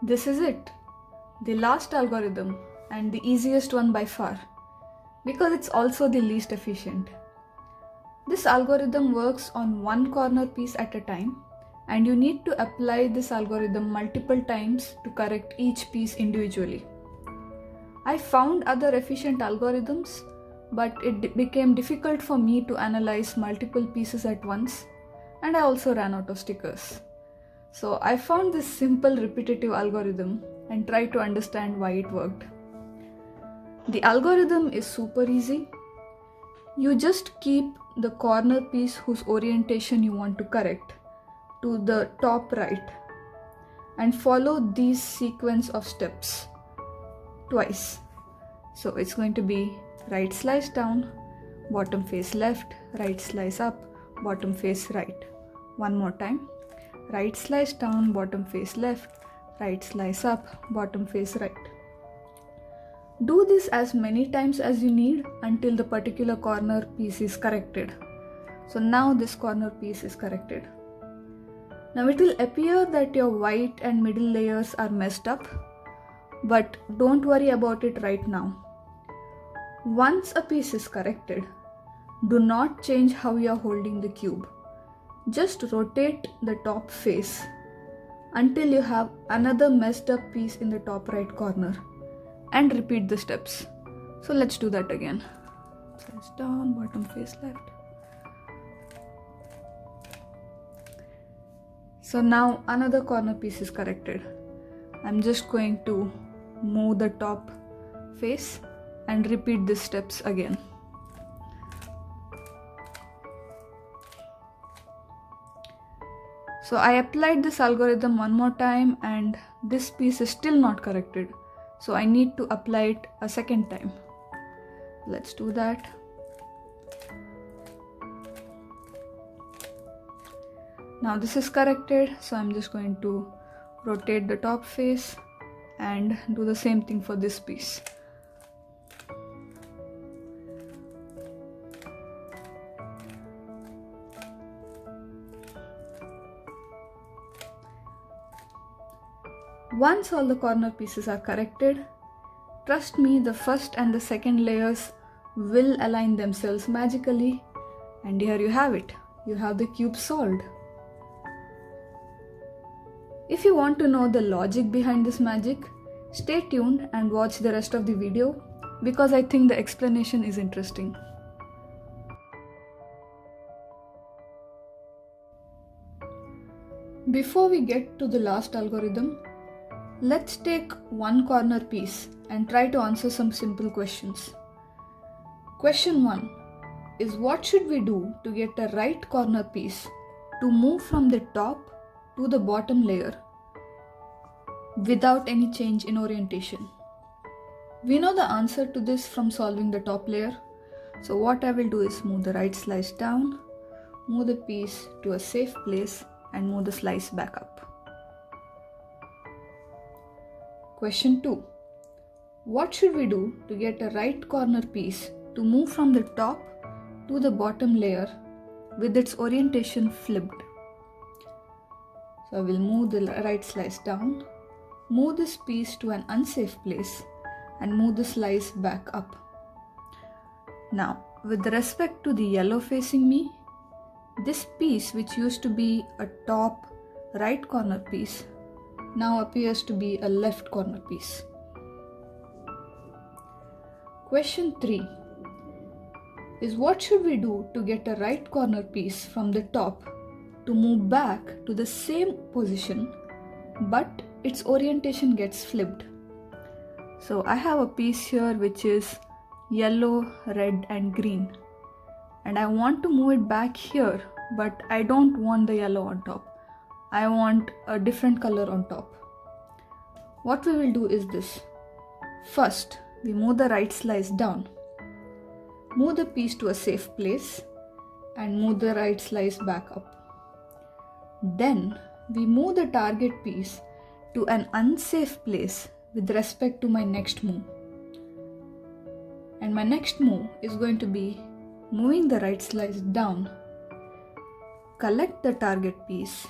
This is it, the last algorithm and the easiest one by far, because it's also the least efficient. This algorithm works on one corner piece at a time, and you need to apply this algorithm multiple times to correct each piece individually. I found other efficient algorithms, but it became difficult for me to analyze multiple pieces at once, and I also ran out of stickers. So I found this simple repetitive algorithm and tried to understand why it worked. The algorithm is super easy. You just keep the corner piece whose orientation you want to correct to the top right and follow these sequence of steps twice. So it's going to be right slice down, bottom face left, right slice up, bottom face right. One more time. Right slice down, bottom face left, right slice up, bottom face right. Do this as many times as you need until the particular corner piece is corrected. So now this corner piece is corrected. Now it will appear that your white and middle layers are messed up, but don't worry about it right now. Once a piece is corrected, do not change how you are holding the cube. Just rotate the top face until you have another messed up piece in the top right corner and repeat the steps. So let's do that again. Slice down, bottom face left. So now another corner piece is corrected. I'm just going to move the top face and repeat these steps again. So I applied this algorithm one more time and this piece is still not corrected. So I need to apply it a second time. Let's do that. Now this is corrected, so I'm just going to rotate the top face and do the same thing for this piece. Once all the corner pieces are corrected, trust me, the first and the second layers will align themselves magically, and here you have it. You have the cube solved. If you want to know the logic behind this magic, stay tuned and watch the rest of the video because I think the explanation is interesting. Before we get to the last algorithm, let's take one corner piece and try to answer some simple questions. Question 1 is, what should we do to get a right corner piece to move from the top to the bottom layer without any change in orientation? We know the answer to this from solving the top layer. So what I will do is move the right slice down, move the piece to a safe place and move the slice back up. Question 2. What should we do to get a right corner piece to move from the top to the bottom layer with its orientation flipped? So I will move the right slice down, move this piece to an unsafe place and move the slice back up. Now, with respect to the yellow facing me, this piece which used to be a top right corner piece now appears to be a left corner piece. Question 3 is, what should we do to get a right corner piece from the top to move back to the same position but its orientation gets flipped? So I have a piece here which is yellow, red and green, and I want to move it back here, but I don't want the yellow on top. I want a different color on top. What we will do is this. First, we move the right slice down, move the piece to a safe place and move the right slice back up. Then we move the target piece to an unsafe place with respect to my next move. And my next move is going to be moving the right slice down, collect the target piece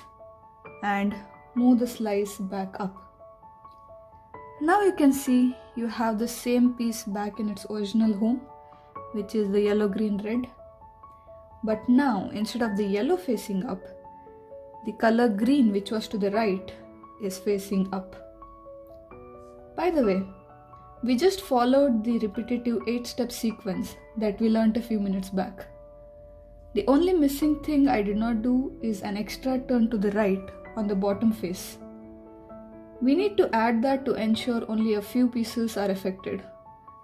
and move the slice back up. Now you can see you have the same piece back in its original home, which is the yellow, green, red. But now, instead of the yellow facing up, the color green, which was to the right, is facing up. By the way, we just followed the repetitive 8-step sequence that we learnt a few minutes back. The only missing thing I did not do is an extra turn to the right on the bottom face. We need to add that to ensure only a few pieces are affected,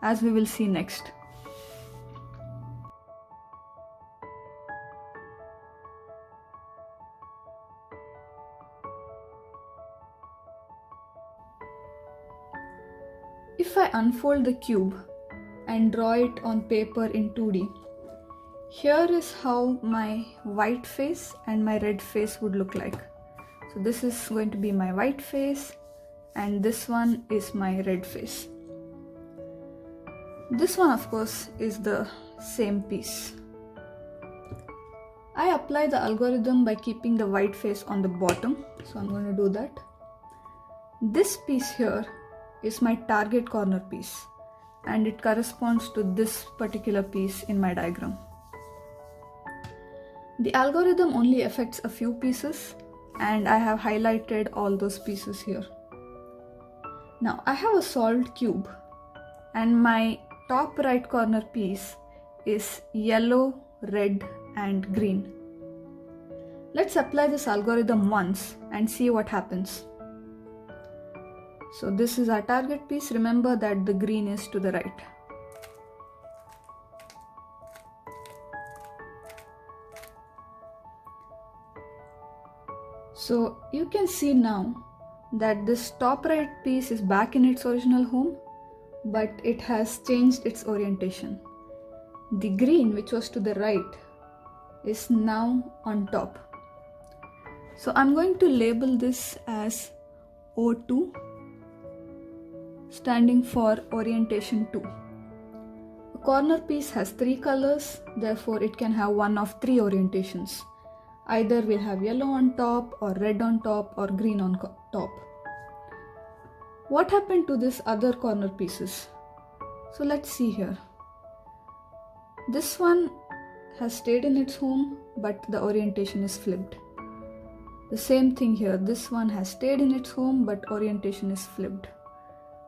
as we will see next. If I unfold the cube and draw it on paper in 2D, here is how my white face and my red face would look like. So this is going to be my white face and this one is my red face. This one, of course, is the same piece. I apply the algorithm by keeping the white face on the bottom, so I'm going to do that. This piece here is my target corner piece and it corresponds to this particular piece in my diagram. The algorithm only affects a few pieces and I have highlighted all those pieces here. Now I have a solved cube and my top right corner piece is yellow, red and green. Let's apply this algorithm once and see what happens. So this is our target piece. Remember that the green is to the right. So you can see now that this top right piece is back in its original home, but it has changed its orientation. The green, which was to the right, is now on top. So I'm going to label this as O2, standing for orientation 2. A corner piece has 3 colors, therefore it can have one of 3 orientations. Either we'll have yellow on top, or red on top, or green on top. What happened to these other corner pieces? So let's see here. This one has stayed in its home, but the orientation is flipped. The same thing here. This one has stayed in its home, but orientation is flipped.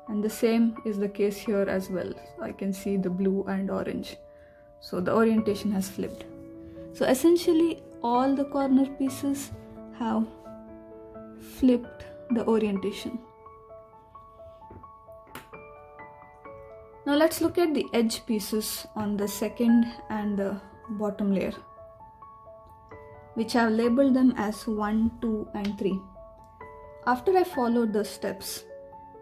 And the same is the case here as well. So I can see the blue and orange. So the orientation has flipped. So essentially all the corner pieces have flipped the orientation. Now let's look at the edge pieces on the second and the bottom layer, which I have labeled them as 1, 2 and 3. After I followed the steps,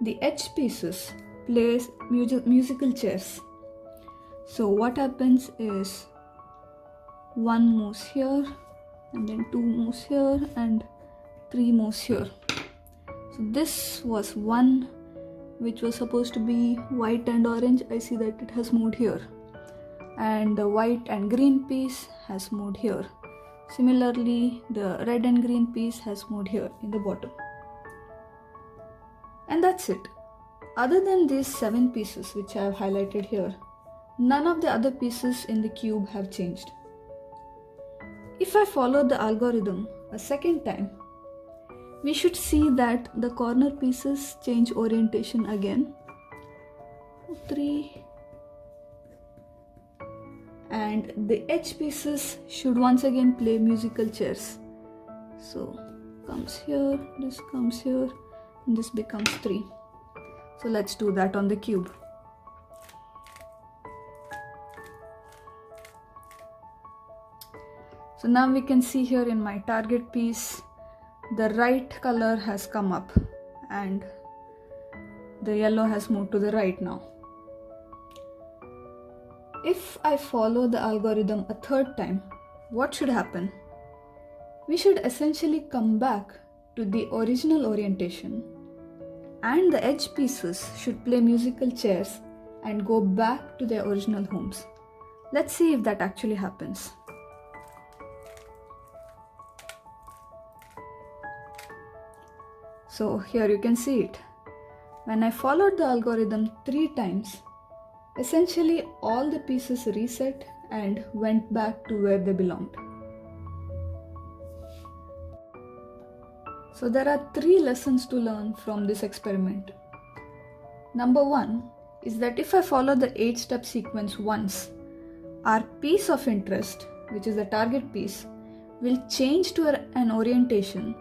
the edge pieces plays musical chairs. So what happens is 1 moves here and then 2 moves here and 3 moves here. So this was 1 which was supposed to be white and orange. I see that it has moved here, and the white and green piece has moved here. Similarly, the red and green piece has moved here in the bottom. And that's it. Other than these 7 pieces which I have highlighted here, none of the other pieces in the cube have changed. If I follow the algorithm a second time, we should see that the corner pieces change orientation again. 3. And the edge pieces should once again play musical chairs. So comes here, this comes here, and this becomes 3. So let's do that on the cube. So now we can see here in my target piece, the right color has come up and the yellow has moved to the right now. If I follow the algorithm a third time, what should happen? We should essentially come back to the original orientation, and the edge pieces should play musical chairs and go back to their original homes. Let's see if that actually happens. So here you can see it. When I followed the algorithm 3 times, essentially all the pieces reset and went back to where they belonged. So there are 3 lessons to learn from this experiment. Number 1 is that if I follow the 8-step sequence once, our piece of interest, which is the target piece, will change to an orientation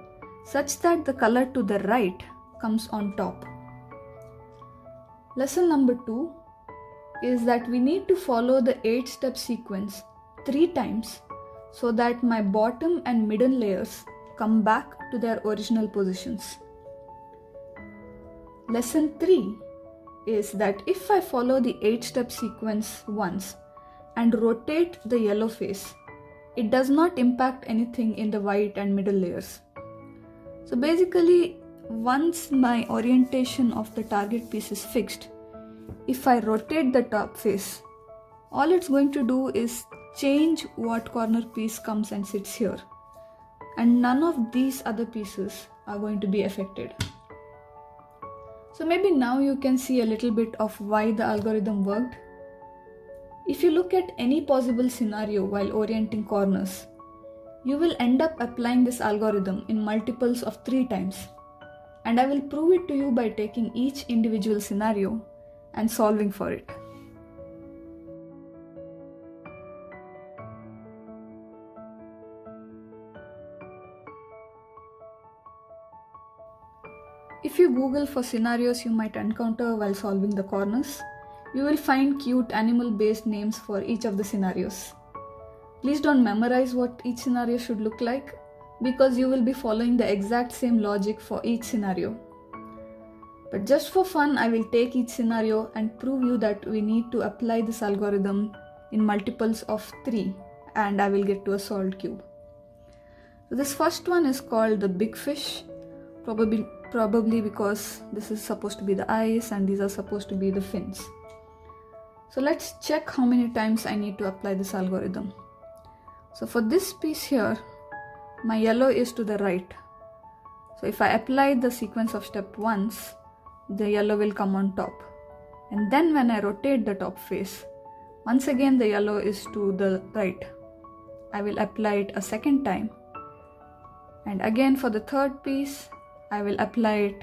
such that the color to the right comes on top. Lesson number 2 is that we need to follow the 8-step sequence 3 times so that my bottom and middle layers come back to their original positions. Lesson 3 is that if I follow the 8-step sequence once and rotate the yellow face, it does not impact anything in the white and middle layers. So basically, once my orientation of the target piece is fixed, if I rotate the top face, all it's going to do is change what corner piece comes and sits here, and none of these other pieces are going to be affected. So maybe now you can see a little bit of why the algorithm worked. If you look at any possible scenario while orienting corners, you will end up applying this algorithm in multiples of 3 times. And I will prove it to you by taking each individual scenario and solving for it. If you Google for scenarios you might encounter while solving the corners, you will find cute animal-based names for each of the scenarios. Please don't memorize what each scenario should look like, because you will be following the exact same logic for each scenario. But just for fun, I will take each scenario and prove you that we need to apply this algorithm in multiples of 3, and I will get to a solved cube. So this first one is called the big fish, probably because this is supposed to be the eyes and these are supposed to be the fins. So let's check how many times I need to apply this algorithm. So for this piece here, my yellow is to the right. So if I apply the sequence of step once, the yellow will come on top. And then when I rotate the top face, once again the yellow is to the right. I will apply it a second time. And again for the third piece, I will apply it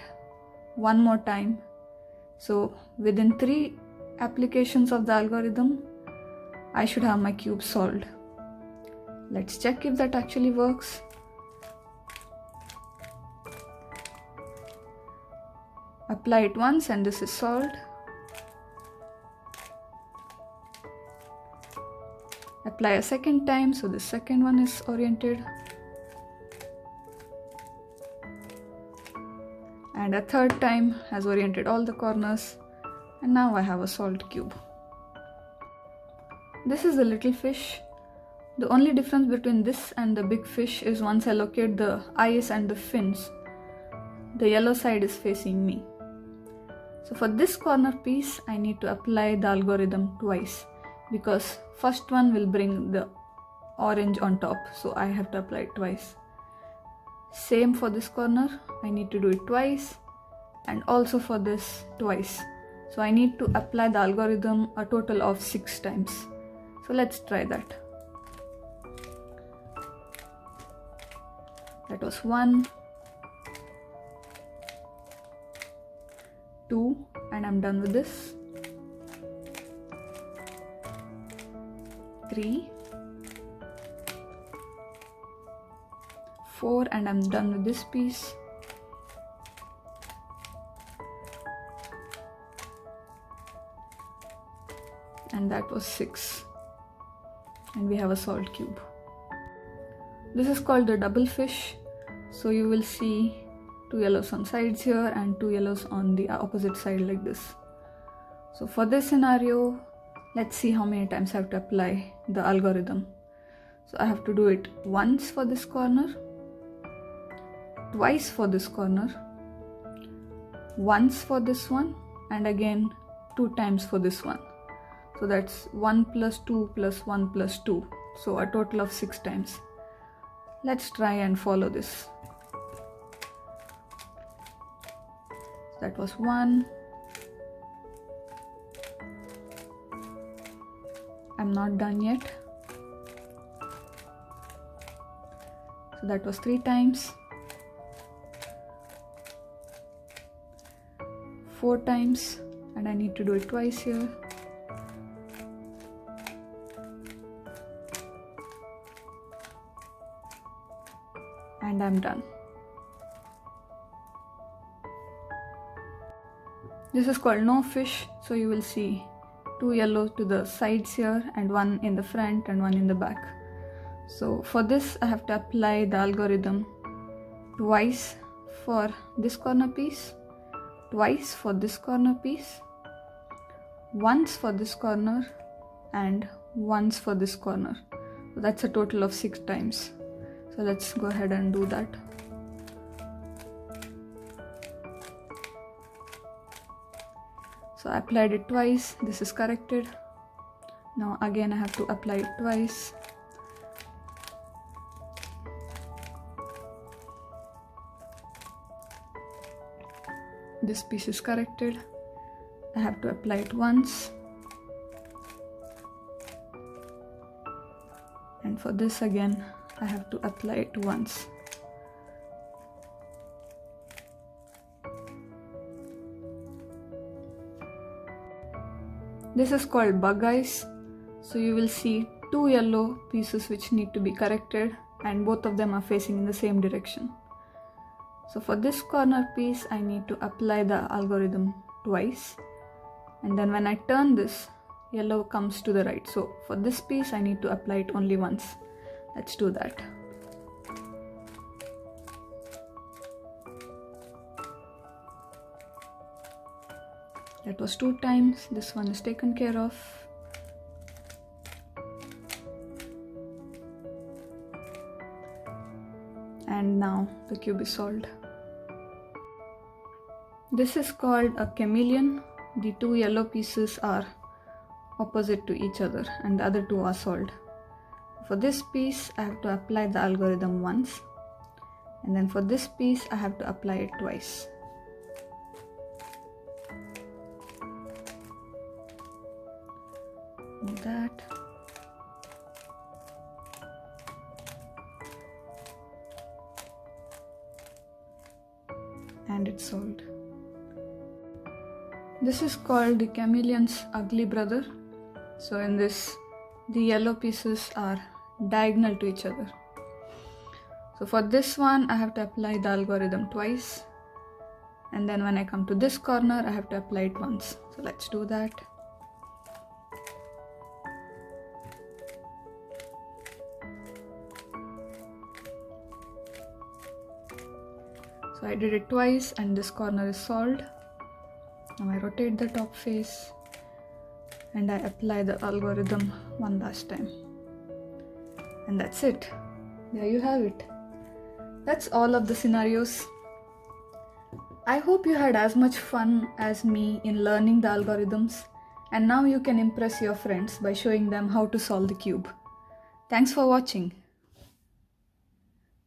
one more time. So within 3 applications of the algorithm, I should have my cube solved. Let's check if that actually works. Apply it once and this is solved. Apply a second time, so the second one is oriented. And a third time has oriented all the corners. And now I have a solved cube. This is the little fish. The only difference between this and the big fish is once I locate the eyes and the fins, the yellow side is facing me. So for this corner piece, I need to apply the algorithm twice, because first one will bring the orange on top, so I have to apply it twice. Same for this corner, I need to do it twice, and also for this twice. So I need to apply the algorithm a total of 6 times. So let's try that. That was 1, 2, and I'm done with this. 3, 4, and I'm done with this piece. 5, and that was 6, and we have a solved cube. This is called the double fish. So you will see 2 yellows on sides here and 2 yellows on the opposite side like this. So for this scenario, let's see how many times I have to apply the algorithm. So I have to do it once for this corner, twice for this corner, once for this one, and again 2 times for this one. So that's 1 plus 2 plus 1 plus 2. So a total of 6 times. Let's try and follow this. That was 1, I'm not done yet. So that was 3 times, 4 times, and I need to do it twice here. And I'm done. This is called no fish, so you will see 2 yellow to the sides here and 1 in the front and 1 in the back. So for this I have to apply the algorithm twice for this corner piece, twice for this corner piece, once for this corner, and once for this corner. So that's a total of 6 times. So let's go ahead and do that. So I applied it twice, this is corrected. Now again I have to apply it twice. This piece is corrected. I have to apply it once. And for this again, I have to apply it once. This is called bug eyes. So you will see 2 yellow pieces which need to be corrected, and both of them are facing in the same direction. So for this corner piece, I need to apply the algorithm twice. And then when I turn this, yellow comes to the right. So for this piece, I need to apply it only once. Let's do that. That was 2 times. This one is taken care of. And now the cube is solved. This is called a chameleon. The 2 yellow pieces are opposite to each other and the other 2 are solved. For this piece I have to apply the algorithm once, and then for this piece I have to apply it twice. Like that. And it's solved. This is called the chameleon's ugly brother. So in this, the yellow pieces are diagonal to each other. So for this one, I have to apply the algorithm twice. And then when I come to this corner, I have to apply it once. So let's do that. So I did it twice and this corner is solved. Now I rotate the top face and I apply the algorithm one last time. And that's it. There you have it. That's all of the scenarios. I hope you had as much fun as me in learning the algorithms, and now you can impress your friends by showing them how to solve the cube. Thanks for watching.